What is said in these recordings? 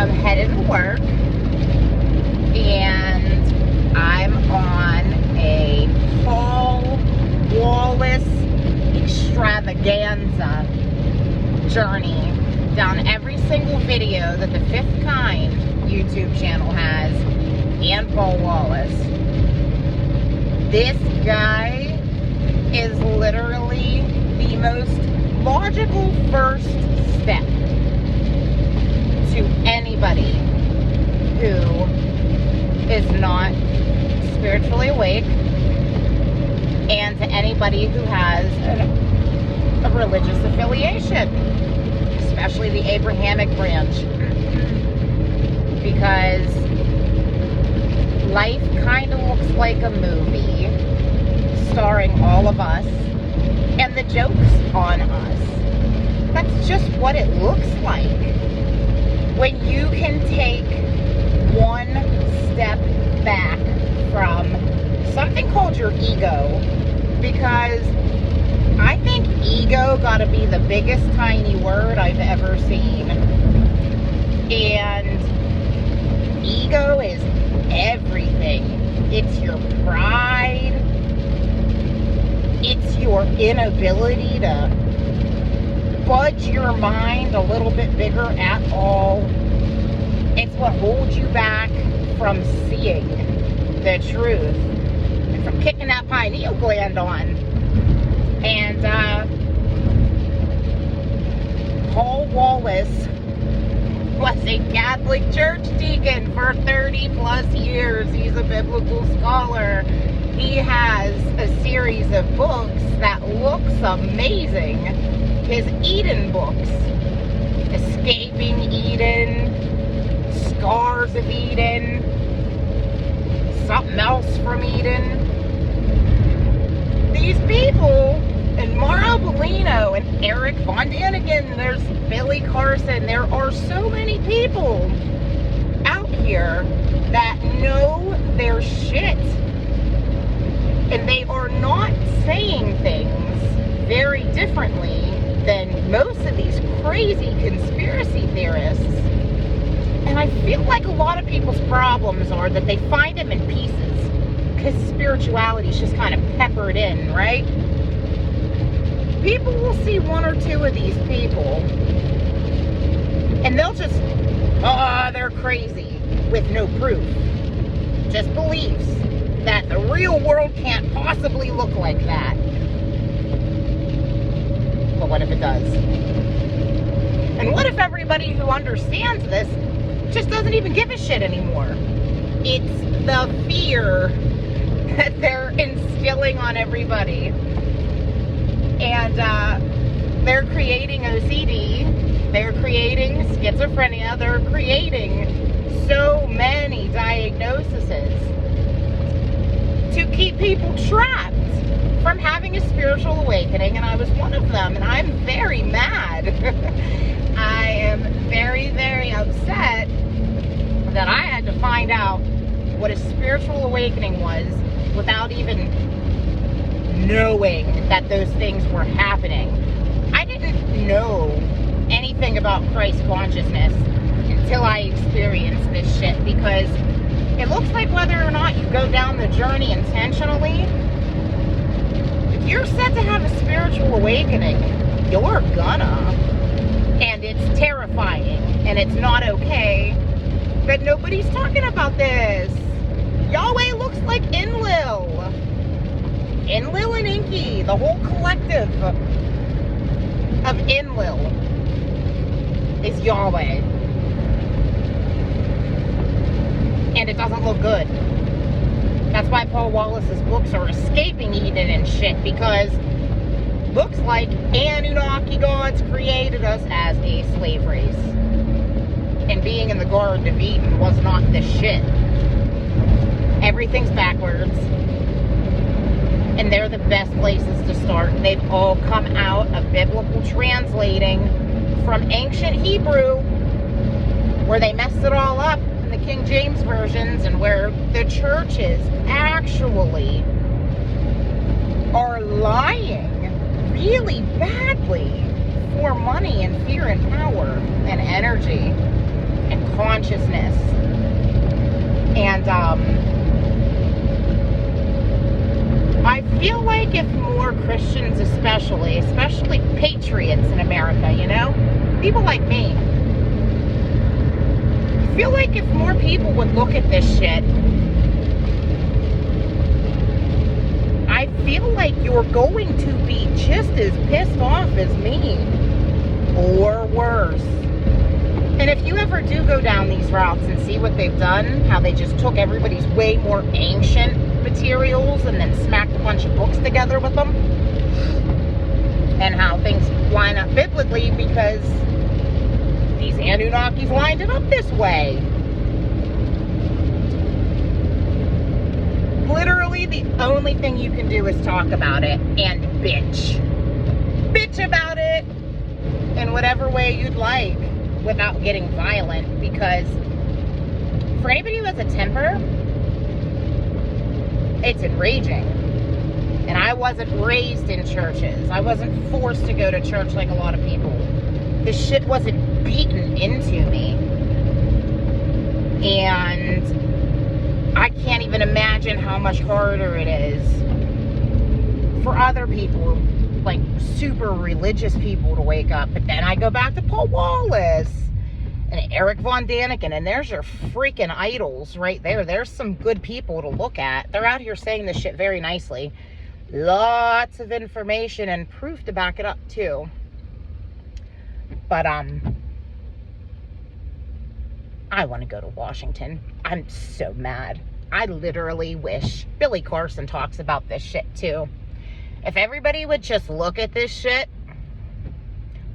am headed to work, and I'm on a Paul Wallis extravaganza journey down every single video that the Fifth Kind YouTube channel has and Paul Wallis. This guy is literally the most logical first step to anybody who is not spiritually awake and to anybody who has a religious affiliation, especially the Abrahamic branch, because life kind of looks like a movie starring all of us and the jokes on us. That's just what it looks like when you can take one step back from something called your ego, because I think ego gotta be the biggest tiny word I've ever seen. And ego is everything. It's your pride. It's your inability to budge your mind a little bit bigger at all. It's what holds you back from seeing the truth and from kicking that pineal gland on. And Paul Wallis was a Catholic church deacon for 30 plus years. He's a biblical scholar. He has a series of books that looks amazing. His Eden books, Escaping Eden, Scars of Eden, Something Else from Eden. These people, and Mauro Bellino and Eric Von Daniken, there's Billy Carson, there are so many people out here that know their shit. And they are not saying things very differently than most of these crazy conspiracy theorists. And I feel like a lot of people's problems are that they find them in pieces, because spirituality is just kind of peppered in, right? People will see one or two of these people and they'll just, they're crazy, with no proof. Just beliefs that the real world can't possibly look like that. But what if it does? And what if everybody who understands this just doesn't even give a shit anymore? It's the fear that they're instilling on everybody. And they're creating OCD, they're creating schizophrenia, they're creating so many diagnoses to keep people trapped from having a spiritual awakening. And I was one of them, and I'm very mad. I am very, very upset that I had to find out what a spiritual awakening was without even knowing that those things were happening. I didn't know anything about Christ consciousness until I experienced this shit, because it looks like whether or not you go down the journey intentionally, if you're set to have a spiritual awakening, you're gonna. And it's terrifying, and it's not okay, but nobody's talking about this. Yahweh looks like Enlil. Enlil and Inky, the whole collective of Enlil is Yahweh. And it doesn't look good. That's why Paul Wallis's books are Escaping Eden and shit, because looks like Anunnaki gods created us as a slave race. And being in the Garden of Eden was not the shit. Everything's backwards. And they're the best places to start. They've all come out of biblical translating from ancient Hebrew, where they messed it all up in the King James versions, and where the churches actually are lying really badly for money and fear and power and energy, and consciousness. And I feel like if more Christians, especially patriots in America, you know, people like me, I feel like if more people would look at this shit, I feel like you're going to be just as pissed off as me, or worse. And if you ever do go down these routes and see what they've done, how they just took everybody's way more ancient materials and then smacked a bunch of books together with them, and how things line up biblically because these Anunnakis lined it up this way. Literally, the only thing you can do is talk about it and bitch. Bitch about it in whatever way you'd like without getting violent, because for anybody who has a temper, it's enraging. And I wasn't raised in churches. I wasn't forced to go to church like a lot of people. This shit wasn't beaten into me. And I can't even imagine how much harder it is for other people, like super religious people, to wake up. But then I go back to Paul Wallis and Eric Von Daniken, and there's your freaking idols right there. There's some good people to look at. They're out here saying this shit very nicely. Lots of information and proof to back it up too. But I want to go to Washington. I'm so mad. I literally wish. Billy Carson talks about this shit too. If everybody would just look at this shit,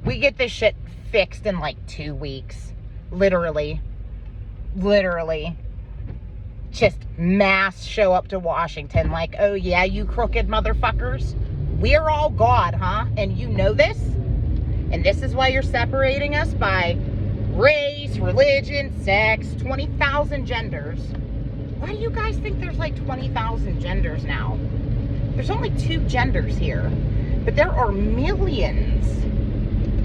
we get this shit fixed in like 2 weeks. Literally. Just mass show up to Washington like, oh yeah, you crooked motherfuckers. We're all God, huh? And you know this? And this is why you're separating us by race, religion, sex, 20,000 genders. Why do you guys think there's like 20,000 genders now? There's only 2 genders here. But there are millions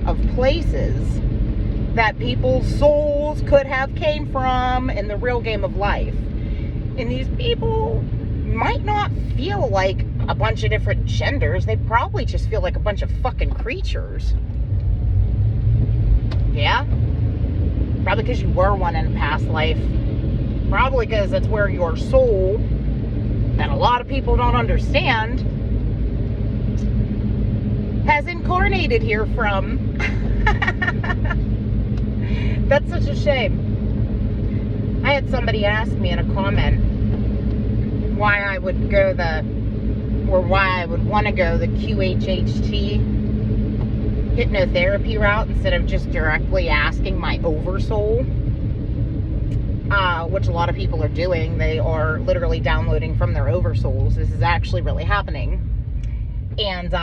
of places that people's souls could have came from in the real game of life. And these people might not feel like a bunch of different genders. They probably just feel like a bunch of fucking creatures. Yeah? Probably because you were one in a past life. Probably because that's where your soul, that a lot of people don't understand, has incarnated here from. That's such a shame. I had somebody ask me in a comment why I would go why I would want to go the QHHT hypnotherapy route instead of just directly asking my oversoul, which a lot of people are doing. They are literally downloading from their oversouls. This is actually really happening. And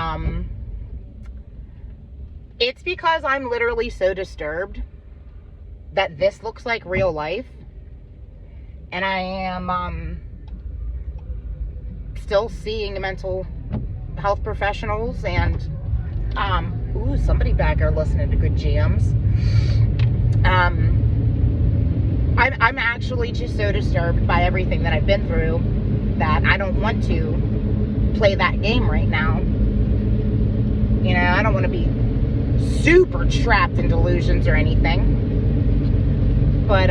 it's because I'm literally so disturbed that this looks like real life. And I am still seeing mental health professionals, and ooh, somebody back there listening to good jams. I'm actually just so disturbed by everything that I've been through that I don't want to play that game right now. You know, I don't want to be super trapped in delusions or anything. But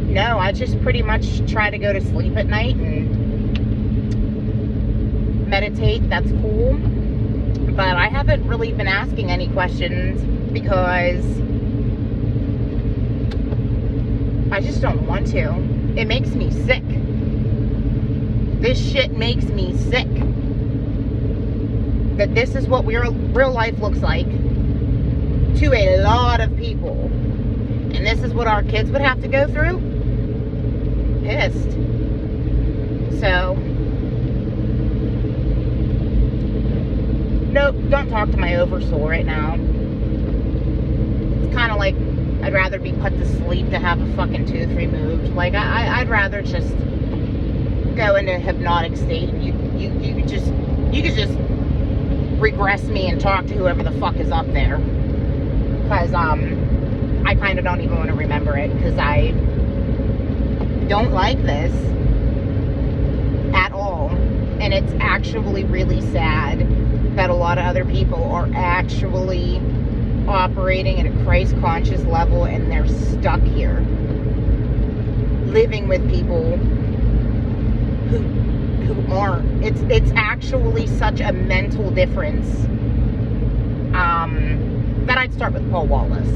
no, I just pretty much try to go to sleep at night and meditate. That's cool. But I haven't really been asking any questions because I just don't want to. It makes me sick. This shit makes me sick. That this is what real life looks like to a lot of people. And this is what our kids would have to go through? Pissed. So, nope, don't talk to my oversoul right now. It's kind of like I'd rather be put to sleep to have a fucking tooth removed. Like, I'd rather just go into a hypnotic state and you could just regress me and talk to whoever the fuck is up there. because I kind of don't even want to remember it, because I don't like this at all. And it's actually really sad that a lot of other people are actually operating at a Christ conscious level, and they're stuck here living with people who aren't. It's actually such a mental difference. That I'd start with Paul Wallis.